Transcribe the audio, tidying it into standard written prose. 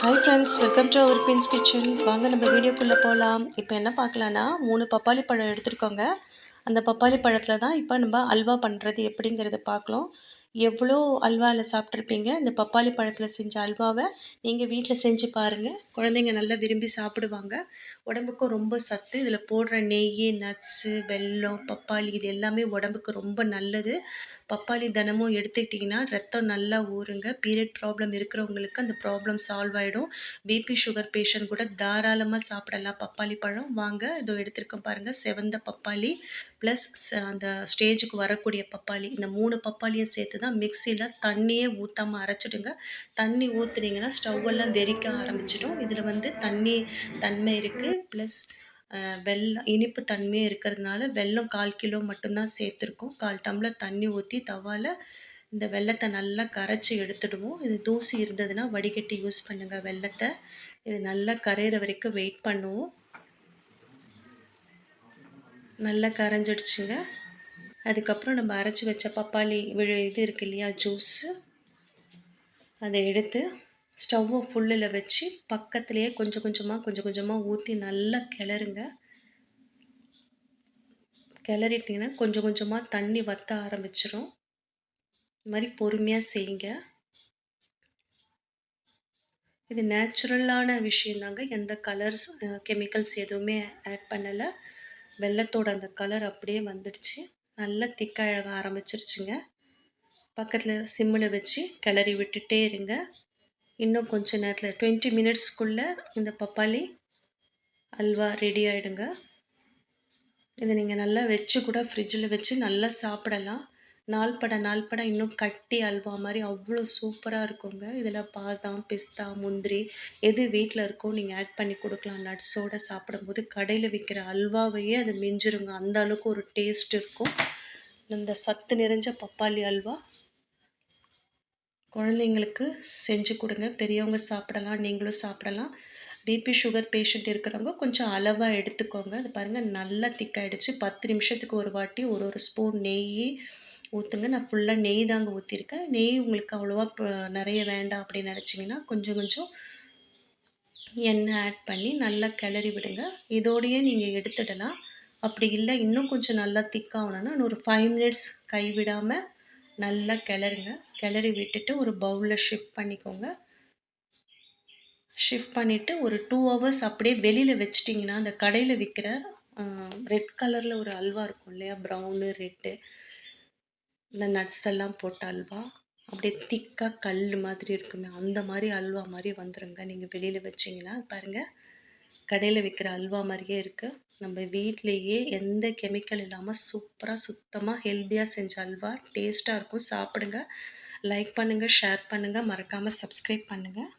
Hi friends, welcome to our queen's kitchen. வாங்க நம்ம வீடியோக்குள்ளே போகலாம். இப்போ என்ன பார்க்கலான்னா 3 பப்பாளி பழம் எடுத்துருக்கோங்க. அந்த பப்பாளி பழத்தில் தான் இப்போ நம்ம அல்வா பண்ணுறது எப்படிங்கிறத பார்க்கலாம். எவ்வளோ அல்வாவில் சாப்பிட்ருப்பீங்க. இந்த பப்பாளி பழத்தில் செஞ்ச அல்வாவை நீங்கள் வீட்டில் செஞ்சு பாருங்கள். குழந்தைங்க நல்லா விரும்பி சாப்பிடுவாங்க. உடம்புக்கும் ரொம்ப சத்து. இதில் போடுற நெய், நட்ஸு, வெல்லம், பப்பாளி இது எல்லாமே உடம்புக்கு ரொம்ப நல்லது. பப்பாளி தினமும் எடுத்துக்கிட்டிங்கன்னா ரத்தம் நல்லா ஊறுங்க. பீரியட் ப்ராப்ளம் இருக்கிறவங்களுக்கு அந்த ப்ராப்ளம் சால்வ் ஆகிடும். பிபி சுகர் பேஷண்ட் கூட தாராளமாக சாப்பிடலாம் பப்பாளி பழம். வாங்க இதோ எடுத்துருக்கோம் பாருங்கள். செவந்த பப்பாளி ப்ளஸ் அந்த ஸ்டேஜுக்கு வரக்கூடிய பப்பாளி, இந்த 3 பப்பாளியை சேர்த்து தான் மிக்சியில் தண்ணியே ஊற்றாமல் அரைச்சிடுங்க. தண்ணி ஊற்றுனீங்கன்னா ஸ்டவ்வெல்லாம் வெறிக்க ஆரம்பிச்சிடும். இதில் வந்து தண்ணி தன்மை இருக்குது, ப்ளஸ் வெல்லம் இனிப்பு தன்மையும் இருக்கிறதுனால வெல்லம் 1/4 கிலோ மட்டும்தான் சேர்த்துருக்கோம். 1/4 டம்ளர் தண்ணி ஊற்றி தவாவில் இந்த வெல்லத்தை நல்லா கரைச்சி எடுத்துடுவோம். இது தூசி இருந்ததுன்னா வடிகட்டி யூஸ் பண்ணுங்கள் வெல்லத்தை. இது நல்லா கரையிற வரைக்கும் வெயிட் பண்ணுவோம். நல்லா கரைஞ்சிடுச்சுங்க. அதுக்கப்புறம் நம்ம அரைச்சி வச்ச பப்பாளி இது இருக்கு இல்லையா, ஜூஸு, அதை எடுத்து ஸ்டவ்வை ஃபுல்லில் வச்சு பக்கத்துலேயே கொஞ்சம் கொஞ்சமாக ஊற்றி நல்லா கிளறுங்க. கிளறிட்டிங்கன்னா கொஞ்சம் கொஞ்சமாக தண்ணி வற்ற ஆரம்பிச்சிடும். இது மாதிரி பொறுமையாக செய்யுங்க. இது நேச்சுரலான விஷயந்தாங்க. எந்த கலர்ஸ் கெமிக்கல்ஸ் எதுவுமே ஆட் பண்ணலை. வெல்லத்தோட அந்த கலர் அப்படியே வந்துடுச்சு. நல்லா திக்காக ஆரம்பிச்சிருச்சுங்க. பக்கத்தில் சிம்மில் வச்சு கிளறி விட்டுட்டே இருங்க. இன்னும் கொஞ்சம் நேரத்தில் 20 மினிட்ஸ்க்குள்ளே இந்த பப்பாளி அல்வா ரெடி ஆகிடுங்க. இதை நீங்கள் நல்லா வச்சு கூட ஃப்ரிட்ஜில் வச்சு நல்லா சாப்பிடலாம். நாள்பட இன்னும் கட்டி அல்வா மாதிரி அவ்வளோ சூப்பராக இருக்குங்க. இதில் பாதாம், பிஸ்தா, முந்திரி எது வீட்டில் இருக்கோ நீங்கள் ஆட் பண்ணி கொடுக்கலாம். நட்ஸோடு சாப்பிடும்போது கடையில் விற்கிற அல்வாவையே அது மிஞ்சிருங்க. அந்த அளவுக்கு ஒரு டேஸ்ட் இருக்கும். இந்த சத்து நிறைஞ்ச பப்பாளி அல்வா குழந்தைங்களுக்கு செஞ்சு கொடுங்க. பெரியவங்க சாப்பிடலாம், நீங்களும் சாப்பிடலாம். பிபி சுகர் பேஷண்ட் இருக்கிறவங்க கொஞ்சம் அளவாக எடுத்துக்கோங்க. அது பாருங்கள் நல்லா திக்காயிடுச்சு. 10 நிமிஷத்துக்கு ஒரு வாட்டி ஒரு ஸ்பூன் நெய் ஊற்றுங்க. நான் ஃபுல்லாக நெய் தாங்க ஊற்றிருக்கேன். நெய் உங்களுக்கு அவ்வளோவா நிறைய வேண்டாம் அப்படின்னு நினச்சிங்கன்னா கொஞ்சம் எண்ணெய் ஆட் பண்ணி நல்லா கிளறி விடுங்க. இதோடையே நீங்கள் எடுத்துடலாம். அப்படி இல்லை இன்னும் கொஞ்சம் நல்லா திக்காகணுன்னா ஒரு 5 மினிட்ஸ் கைவிடாமல் நல்லா கிளறுங்க. கிளறி விட்டுட்டு ஒரு பவுலில் ஷிஃப்ட் பண்ணிக்கோங்க. ஷிஃப்ட் பண்ணிவிட்டு ஒரு 2 ஹவர்ஸ் அப்படியே வெளியில் வச்சிட்டிங்கன்னா அந்த கடையில் விற்கிற ரெட் கலரில் ஒரு அல்வா இருக்கும் இல்லையா, ப்ரௌனு ரெட்டு, இந்த நட்ஸ் எல்லாம் போட்ட அல்வா அப்படியே திக்காக கல் மாதிரி இருக்குமே, அந்த மாதிரி அல்வா மாதிரி வந்துடுங்க. நீங்கள் வெளியில் வச்சிங்கன்னா பாருங்கள் கடையில் விற்கிற அல்வா மாதிரியே இருக்குது. நம்ம வீட்டிலையே எந்த கெமிக்கல் இல்லாமல் சூப்பராக சுத்தமாக ஹெல்த்தியாக செஞ்ச அல்வா டேஸ்ட்டாக இருக்கும். சாப்பிடுங்க. லைக் பண்ணுங்கள், ஷேர் பண்ணுங்கள், மறக்காமல் சப்ஸ்கிரைப் பண்ணுங்கள்.